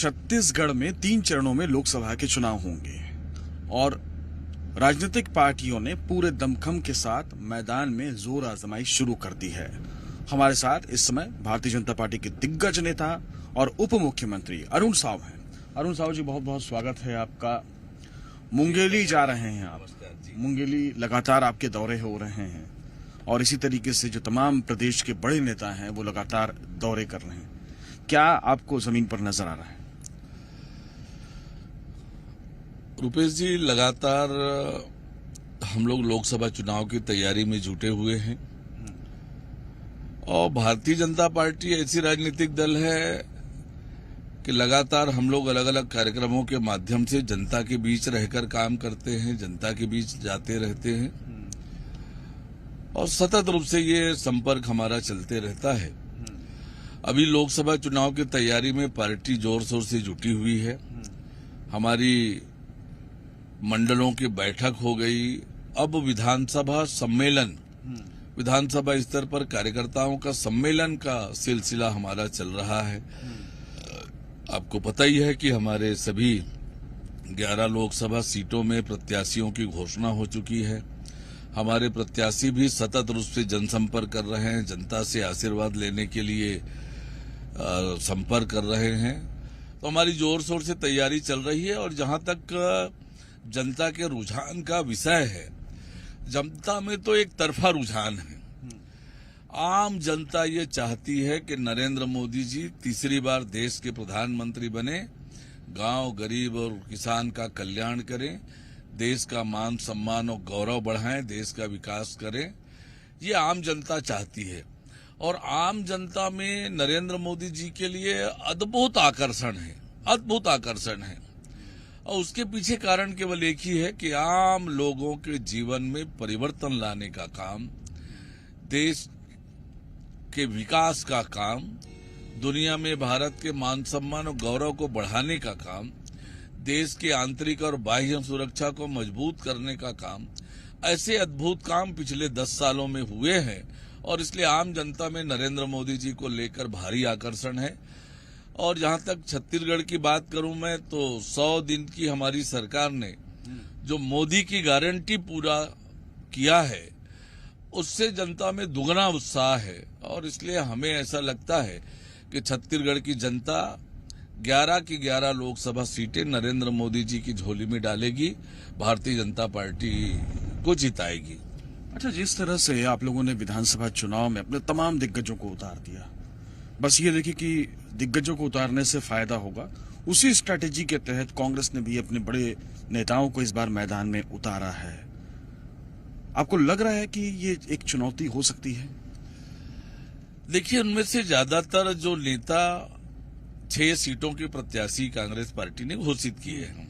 छत्तीसगढ़ में 3 चरणों में लोकसभा के चुनाव होंगे और राजनीतिक पार्टियों ने पूरे दमखम के साथ मैदान में जोर आजमाई शुरू कर दी है। हमारे साथ इस समय भारतीय जनता पार्टी के दिग्गज नेता और उप मुख्यमंत्री अरुण साव हैं। अरुण साव जी, बहुत बहुत स्वागत है आपका। मुंगेली जा रहे हैं आप। मुंगेली लगातार आपके दौरे हो रहे हैं और इसी तरीके से जो तमाम प्रदेश के बड़े नेता हैं वो लगातार दौरे कर रहे हैं। क्या आपको जमीन पर नजर आ रहा है? रुपेश जी, लगातार हम लोग लोकसभा चुनाव की तैयारी में जुटे हुए हैं और भारतीय जनता पार्टी ऐसी राजनीतिक दल है कि लगातार हम लोग अलग अलग कार्यक्रमों के माध्यम से जनता के बीच रहकर काम करते हैं, जनता के बीच जाते रहते हैं और सतत रूप से ये संपर्क हमारा चलते रहता है। अभी लोकसभा चुनाव की तैयारी में पार्टी जोर शोर से जुटी हुई है। हमारी मंडलों की बैठक हो गई। अब विधानसभा सम्मेलन, विधानसभा स्तर पर कार्यकर्ताओं का सम्मेलन का सिलसिला हमारा चल रहा है। आपको पता ही है कि हमारे सभी 11 लोकसभा सीटों में प्रत्याशियों की घोषणा हो चुकी है। हमारे प्रत्याशी भी सतत रूप से जनसंपर्क कर रहे हैं, जनता से आशीर्वाद लेने के लिए संपर्क कर रहे हैं। तो हमारी जोर शोर से तैयारी चल रही है और जहां तक जनता के रुझान का विषय है, जनता में तो एक तरफा रुझान है। आम जनता ये चाहती है कि नरेंद्र मोदी जी तीसरी बार देश के प्रधानमंत्री बने, गांव, गरीब और किसान का कल्याण करें, देश का मान सम्मान और गौरव बढ़ाएं, देश का विकास करें। ये आम जनता चाहती है और आम जनता में नरेंद्र मोदी जी के लिए अद्भुत आकर्षण है, अद्भुत आकर्षण है। और उसके पीछे कारण केवल एक ही है कि आम लोगों के जीवन में परिवर्तन लाने का काम, देश के विकास का काम, दुनिया में भारत के मान सम्मान और गौरव को बढ़ाने का काम, देश की आंतरिक और बाह्य सुरक्षा को मजबूत करने का काम, ऐसे अद्भुत काम पिछले 10 सालों में हुए हैं और इसलिए आम जनता में नरेंद्र मोदी जी को लेकर भारी आकर्षण है। और जहां तक छत्तीसगढ़ की बात करूं मैं, तो 100 दिन की हमारी सरकार ने जो मोदी की गारंटी पूरा किया है, उससे जनता में दुगना उत्साह है और इसलिए हमें ऐसा लगता है कि छत्तीसगढ़ की जनता 11 की 11 लोकसभा सीटें नरेंद्र मोदी जी की झोली में डालेगी, भारतीय जनता पार्टी को जिताएगी। अच्छा, जिस तरह से आप लोगों ने विधानसभा चुनाव में अपने तमाम दिग्गजों को उतार दिया, बस ये देखिए कि दिग्गजों को उतारने से फायदा होगा, उसी स्ट्रैटेजी के तहत कांग्रेस ने भी अपने बड़े नेताओं को इस बार मैदान में उतारा है। आपको लग रहा है कि ये एक चुनौती हो सकती है? देखिए, उनमें से ज्यादातर जो नेता 6 सीटों के प्रत्याशी कांग्रेस पार्टी ने घोषित किए हैं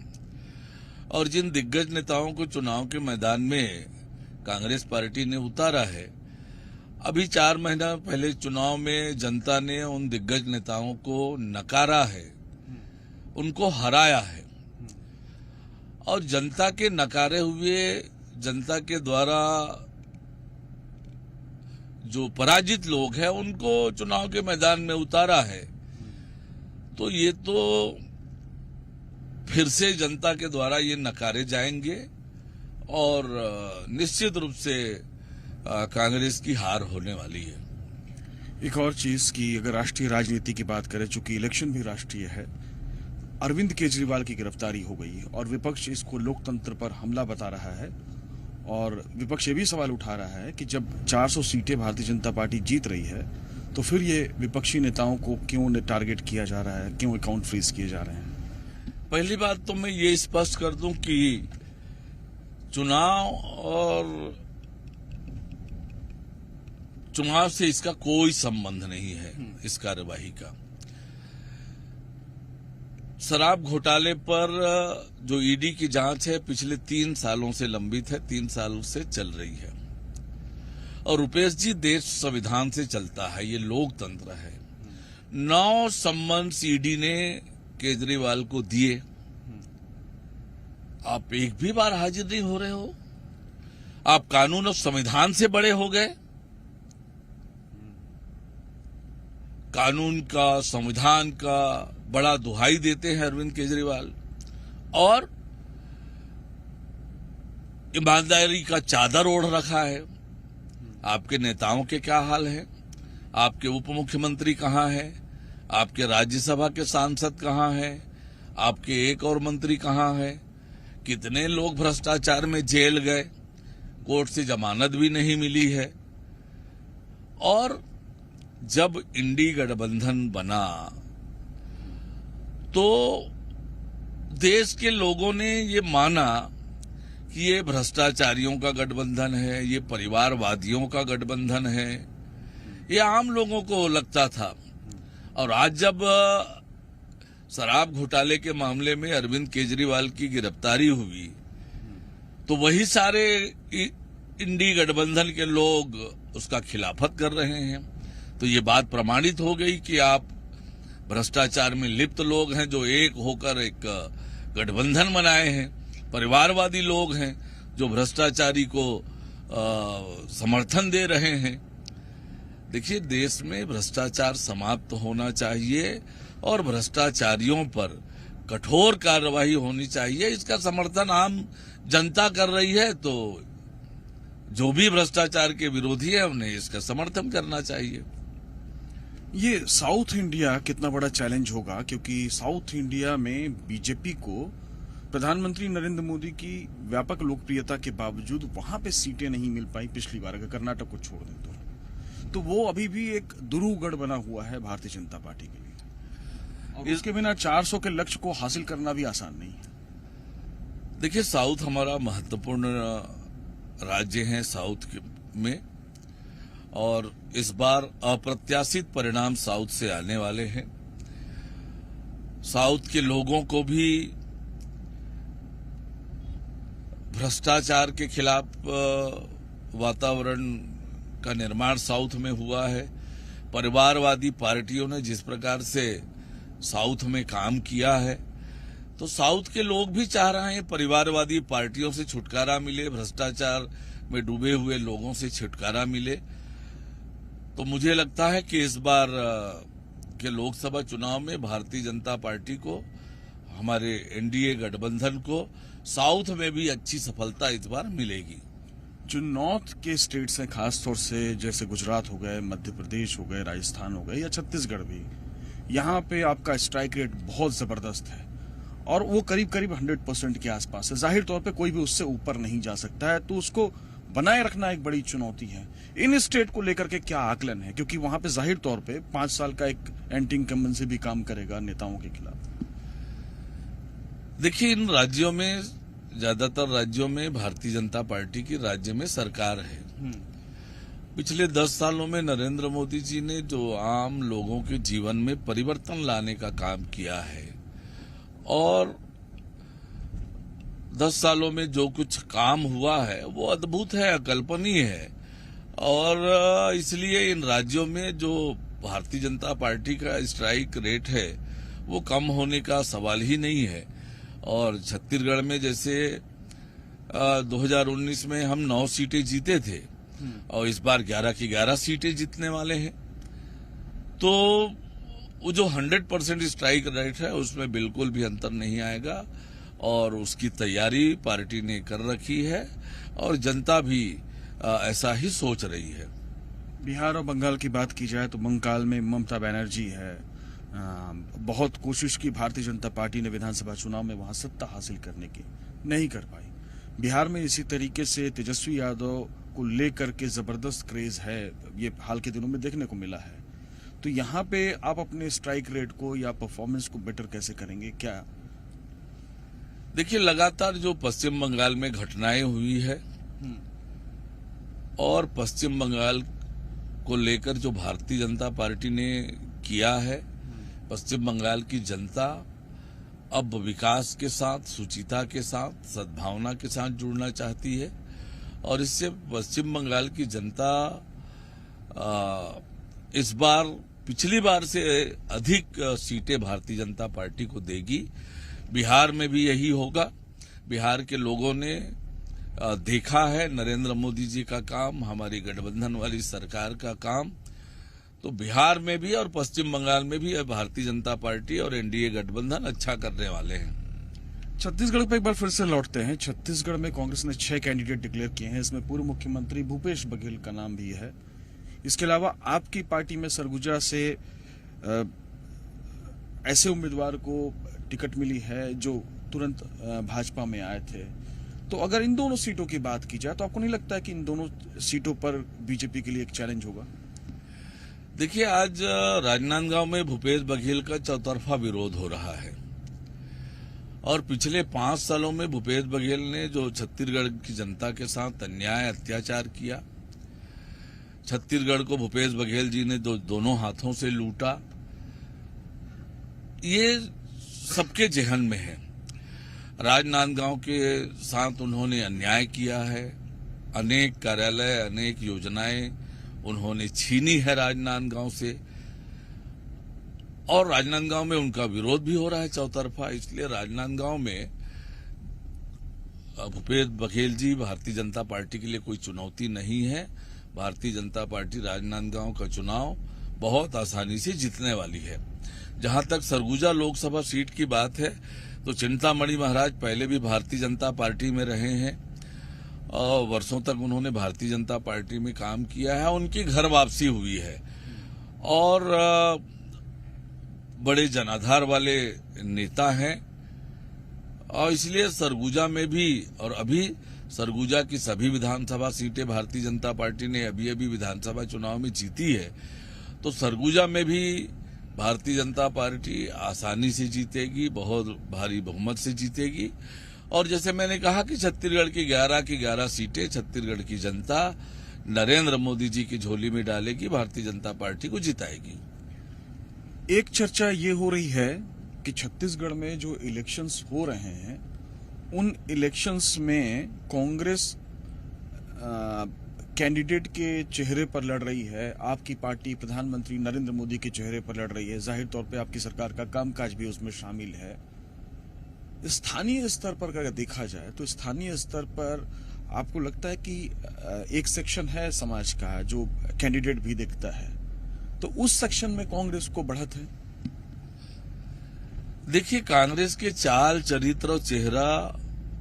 और जिन दिग्गज नेताओं को चुनाव के मैदान में कांग्रेस पार्टी ने उतारा है, अभी 4 महीना पहले चुनाव में जनता ने उन दिग्गज नेताओं को नकारा है, उनको हराया है और जनता के नकारे हुए, जनता के द्वारा जो पराजित लोग हैं उनको चुनाव के मैदान में उतारा है। तो ये तो फिर से जनता के द्वारा ये नकारे जाएंगे और निश्चित रूप से कांग्रेस की हार होने वाली है। एक और चीज की अगर राष्ट्रीय राजनीति की बात करें, चूंकि इलेक्शन भी राष्ट्रीय है, अरविंद केजरीवाल की गिरफ्तारी हो गई है और विपक्ष इसको लोकतंत्र पर हमला बता रहा है और विपक्ष ये भी सवाल उठा रहा है कि जब 400 सीटें भारतीय जनता पार्टी जीत रही है तो फिर ये विपक्षी नेताओं को क्यों टारगेट किया जा रहा है, क्यों अकाउंट फ्रीज किए जा रहे हैं? पहली बात तो मैं ये स्पष्ट कर दूं कि चुनाव से इसका कोई संबंध नहीं है, इस कार्यवाही का। शराब घोटाले पर जो ईडी की जांच है पिछले 3 सालों से लंबित है, 3 सालों से चल रही है और रुपेश जी, देश संविधान से चलता है, ये लोकतंत्र है। 9 सम्मन्स ईडी ने केजरीवाल को दिए, आप एक भी बार हाजिर नहीं हो रहे हो। आप कानून और संविधान से बड़े हो गए। कानून का, संविधान का बड़ा दुहाई देते हैं अरविंद केजरीवाल, और ईमानदारी का चादर ओढ़ रखा है। आपके नेताओं के क्या हाल है? आपके उप मुख्यमंत्री कहाँ है? आपके राज्यसभा के सांसद कहाँ है? आपके एक और मंत्री कहाँ है? कितने लोग भ्रष्टाचार में जेल गए, कोर्ट से जमानत भी नहीं मिली है। और जब इंडी गठबंधन बना तो देश के लोगों ने ये माना कि ये भ्रष्टाचारियों का गठबंधन है, ये परिवारवादियों का गठबंधन है, ये आम लोगों को लगता था। और आज जब शराब घोटाले के मामले में अरविंद केजरीवाल की गिरफ्तारी हुई तो वही सारे इंडी गठबंधन के लोग उसका खिलाफत कर रहे हैं। तो ये बात प्रमाणित हो गई कि आप भ्रष्टाचार में लिप्त लोग हैं जो एक होकर एक गठबंधन बनाए हैं, परिवारवादी लोग हैं जो भ्रष्टाचारी को समर्थन दे रहे हैं। देखिए, देश में भ्रष्टाचार समाप्त होना चाहिए और भ्रष्टाचारियों पर कठोर कार्रवाई होनी चाहिए। इसका समर्थन आम जनता कर रही है, तो जो भी भ्रष्टाचार के विरोधी है उन्हें इसका समर्थन करना चाहिए। ये साउथ इंडिया कितना बड़ा चैलेंज होगा, क्योंकि साउथ इंडिया में बीजेपी को प्रधानमंत्री नरेंद्र मोदी की व्यापक लोकप्रियता के बावजूद वहां पे सीटें नहीं मिल पाई पिछली बार, अगर कर्नाटक को छोड़ दें तो वो अभी भी एक दुरूगढ़ बना हुआ है भारतीय जनता पार्टी के लिए, और इसके बिना 400 के लक्ष्य को हासिल करना भी आसान नहीं है। देखिए, साउथ हमारा महत्वपूर्ण राज्य है साउथ में, और इस बार अप्रत्याशित परिणाम साउथ से आने वाले हैं। साउथ के लोगों को भी भ्रष्टाचार के खिलाफ वातावरण का निर्माण साउथ में हुआ है। परिवारवादी पार्टियों ने जिस प्रकार से साउथ में काम किया है, तो साउथ के लोग भी चाह रहे हैं परिवारवादी पार्टियों से छुटकारा मिले, भ्रष्टाचार में डूबे हुए लोगों से छुटकारा मिले। तो मुझे लगता है कि इस बार के लोकसभा चुनाव में भारतीय जनता पार्टी को, हमारे एनडीए गठबंधन को साउथ में भी अच्छी सफलता इस बार मिलेगी। जो नॉर्थ के स्टेट्स हैं, खासतौर से जैसे गुजरात हो गए, मध्य प्रदेश हो गए, राजस्थान हो गए या छत्तीसगढ़ भी, यहाँ पे आपका स्ट्राइक रेट बहुत जबरदस्त है और वो करीब करीब 100% के आसपास है। जाहिर तौर पे कोई भी उससे ऊपर नहीं जा सकता है, तो उसको बनाए रखना एक बड़ी चुनौती है। इन स्टेट को लेकर के क्या आकलन है, क्योंकि वहां पे जाहिर तौर पे 5 साल का एक एंटी इनकम्बेंसी भी काम करेगा नेताओं के खिलाफ। देखिए, इन राज्यों में, ज्यादातर राज्यों में भारतीय जनता पार्टी की राज्य में सरकार है। पिछले 10 सालों में नरेंद्र मोदी जी ने जो आम लोगों के जीवन में परिवर्तन लाने का काम किया है, और 10 सालों में जो कुछ काम हुआ है वो अद्भुत है, अकल्पनीय है। और इसलिए इन राज्यों में जो भारतीय जनता पार्टी का स्ट्राइक रेट है वो कम होने का सवाल ही नहीं है। और छत्तीसगढ़ में जैसे 2019 में हम 9 सीटें जीते थे और इस बार 11 की 11 सीटें जीतने वाले हैं। तो वो जो 100% स्ट्राइक रेट है उसमें बिल्कुल भी अंतर नहीं आएगा, और उसकी तैयारी पार्टी ने कर रखी है और जनता भी ऐसा ही सोच रही है। बिहार और बंगाल की बात की जाए तो बंगाल में ममता बनर्जी है, बहुत कोशिश की भारतीय जनता पार्टी ने विधानसभा चुनाव में वहां सत्ता हासिल करने की, नहीं कर पाई। बिहार में इसी तरीके से तेजस्वी यादव को लेकर के जबरदस्त क्रेज है, ये हाल के दिनों में देखने को मिला है। तो यहाँ पे आप अपने स्ट्राइक रेट को या परफॉर्मेंस को बेटर कैसे करेंगे क्या? देखिए, लगातार जो पश्चिम बंगाल में घटनाएं हुई है और पश्चिम बंगाल को लेकर जो भारतीय जनता पार्टी ने किया है, पश्चिम बंगाल की जनता अब विकास के साथ, सुचिता के साथ, सद्भावना के साथ जुड़ना चाहती है, और इससे पश्चिम बंगाल की जनता इस बार पिछली बार से अधिक सीटें भारतीय जनता पार्टी को देगी। बिहार में भी यही होगा। बिहार के लोगों ने देखा है नरेंद्र मोदी जी का काम, हमारी गठबंधन वाली सरकार का काम, तो बिहार में भी और पश्चिम बंगाल में भी अब भारतीय जनता पार्टी और एनडीए गठबंधन अच्छा करने वाले हैं। छत्तीसगढ़ पे एक बार फिर से लौटते हैं। छत्तीसगढ़ में कांग्रेस ने 6 कैंडिडेट डिक्लेयर किए हैं। इसमें पूर्व मुख्यमंत्री भूपेश बघेल का नाम भी है। इसके अलावा आपकी पार्टी में सरगुजा से ऐसे उम्मीदवार को टिकट मिली है जो तुरंत भाजपा में आए थे। तो अगर इन दोनों सीटों की बात की जाए तो आपको नहीं लगता है कि इन दोनों सीटों पर बीजेपी के लिए एक चैलेंज होगा? देखिए, आज राजनांदगांव में भूपेश बघेल का चौतरफा विरोध हो रहा है और पिछले 5 सालों में भूपेश बघेल ने जो छत्तीसगढ़ की जनता के साथ अन्याय अत्याचार किया, छत्तीसगढ़ को भूपेश बघेल जी ने दोनों हाथों से लूटा, ये सबके जेहन में है। राजनांदगांव के साथ उन्होंने अन्याय किया है, अनेक कार्यालय, अनेक योजनाएं उन्होंने छीनी है राजनांदगांव से, और राजनांदगांव में उनका विरोध भी हो रहा है चौतरफा। इसलिए राजनांदगांव में भूपेश बघेल जी भारतीय जनता पार्टी के लिए कोई चुनौती नहीं है। भारतीय जनता पार्टी राजनांदगांव का चुनाव बहुत आसानी से जीतने वाली है। जहां तक सरगुजा लोकसभा सीट की बात है तो चिंतामणि महाराज पहले भी भारतीय जनता पार्टी में रहे हैं और वर्षों तक उन्होंने भारतीय जनता पार्टी में काम किया है। उनकी घर वापसी हुई है और बड़े जनाधार वाले नेता हैं और इसलिए सरगुजा में भी, और अभी सरगुजा की सभी विधानसभा सीटें भारतीय जनता पार्टी ने अभी विधानसभा चुनाव में जीती है, तो सरगुजा में भी भारतीय जनता पार्टी आसानी से जीतेगी, बहुत भारी बहुमत से जीतेगी। और जैसे मैंने कहा कि छत्तीसगढ़ की 11 सीटें छत्तीसगढ़ की जनता नरेंद्र मोदी जी की झोली में डालेगी, भारतीय जनता पार्टी को जिताएगी। एक चर्चा ये हो रही है कि छत्तीसगढ़ में जो इलेक्शंस हो रहे हैं उन इलेक्शंस में कांग्रेस कैंडिडेट के चेहरे पर लड़ रही है, आपकी पार्टी प्रधानमंत्री नरेंद्र मोदी के चेहरे पर लड़ रही है। जाहिर तौर पे आपकी सरकार का कामकाज भी उसमें शामिल है। स्थानीय स्तर पर अगर देखा जाए तो स्थानीय स्तर पर आपको लगता है कि एक सेक्शन है समाज का जो कैंडिडेट भी देखता है, तो उस सेक्शन में कांग्रेस को बढ़त है? देखिए, कांग्रेस के चाल, चरित्र और चेहरा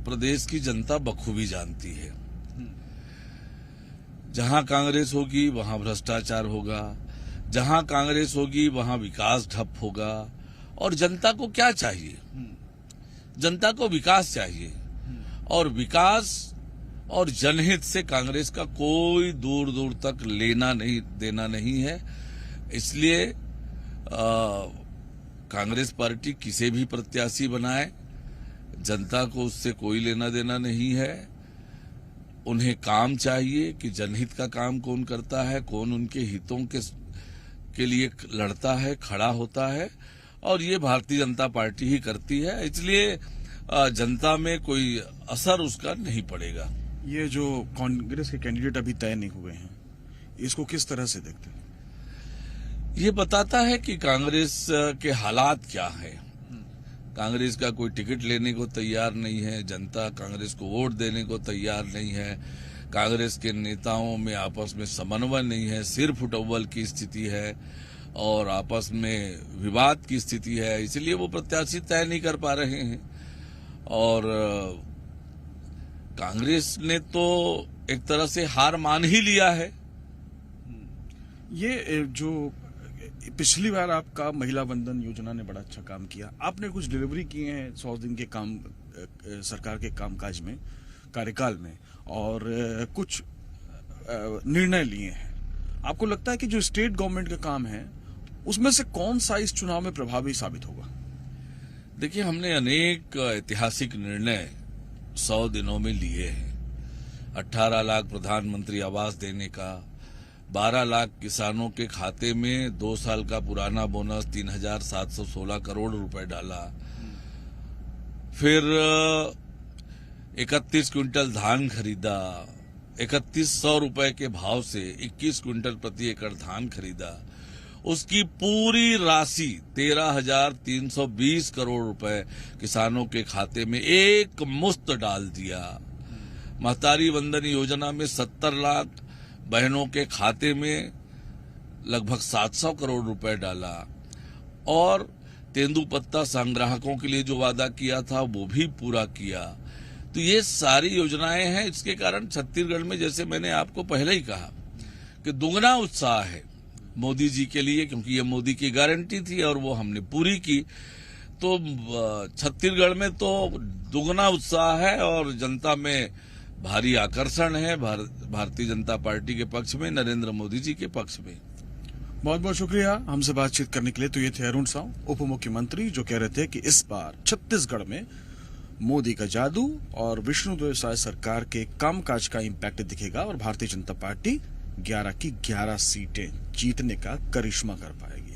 प्रदेश की जनता बखूबी जानती है। जहां कांग्रेस होगी वहां भ्रष्टाचार होगा, जहां कांग्रेस होगी वहां विकास ठप होगा। और जनता को क्या चाहिए? जनता को विकास चाहिए, और विकास और जनहित से कांग्रेस का कोई दूर दूर तक लेना नहीं देना नहीं है। इसलिए कांग्रेस पार्टी किसी भी प्रत्याशी बनाए, जनता को उससे कोई लेना देना नहीं है। उन्हें काम चाहिए कि जनहित का काम कौन करता है, कौन उनके हितों के लिए लड़ता है, खड़ा होता है, और ये भारतीय जनता पार्टी ही करती है। इसलिए जनता में कोई असर उसका नहीं पड़ेगा। ये जो कांग्रेस के कैंडिडेट अभी तय नहीं हुए हैं, इसको किस तरह से देखते हैं? ये बताता है कि कांग्रेस के हालात क्या है। कांग्रेस का कोई टिकट लेने को तैयार नहीं है, जनता कांग्रेस को वोट देने को तैयार नहीं है, कांग्रेस के नेताओं में आपस में समन्वय नहीं है, सिर फुटअव्वल की स्थिति है और आपस में विवाद की स्थिति है। इसलिए वो प्रत्याशी तय नहीं कर पा रहे हैं। और कांग्रेस ने तो एक तरह से हार मान ही लिया है। ये जो पिछली बार आपका महिला वंदन योजना ने बड़ा अच्छा काम किया, आपने कुछ डिलीवरी किए हैं 100 दिन के काम सरकार के कामकाज में, कार्यकाल में, और कुछ निर्णय लिए हैं। आपको लगता है कि जो स्टेट गवर्नमेंट का काम है उसमें से कौन सा इस चुनाव में प्रभावी साबित होगा? देखिए, हमने अनेक ऐतिहासिक निर्णय 100 दिनों में लिए हैं। 18 लाख प्रधानमंत्री आवास देने का, 12 लाख किसानों के खाते में 2 साल का पुराना बोनस 3,716 करोड़ रुपए डाला। फिर 31 क्विंटल धान खरीदा, 3100 रुपए के भाव से 21 क्विंटल प्रति एकड़ धान खरीदा। उसकी पूरी राशि 13,320 करोड़ रुपए किसानों के खाते में एक मुश्त डाल दिया। महतारी वंदन योजना में 70 लाख बहनों के खाते में लगभग 700 करोड़ रुपए डाला और तेंदुपत्ता संग्राहकों के लिए जो वादा किया था वो भी पूरा किया। तो ये सारी योजनाएं हैं। इसके कारण छत्तीसगढ़ में, जैसे मैंने आपको पहले ही कहा, कि दुगना उत्साह है मोदी जी के लिए, क्योंकि ये मोदी की गारंटी थी और वो हमने पूरी की। तो छत्तीसगढ़ में तो दुगना उत्साह है और जनता में भारी आकर्षण है भारतीय जनता पार्टी के पक्ष में, नरेंद्र मोदी जी के पक्ष में। बहुत बहुत शुक्रिया हमसे बातचीत करने के लिए। तो ये थे अरुण साव, उप मुख्यमंत्री, जो कह रहे थे कि इस बार छत्तीसगढ़ में मोदी का जादू और विष्णुदेव साय सरकार के कामकाज का इम्पैक्ट दिखेगा और भारतीय जनता पार्टी 11 की 11 सीटें जीतने का करिश्मा कर पाएगी।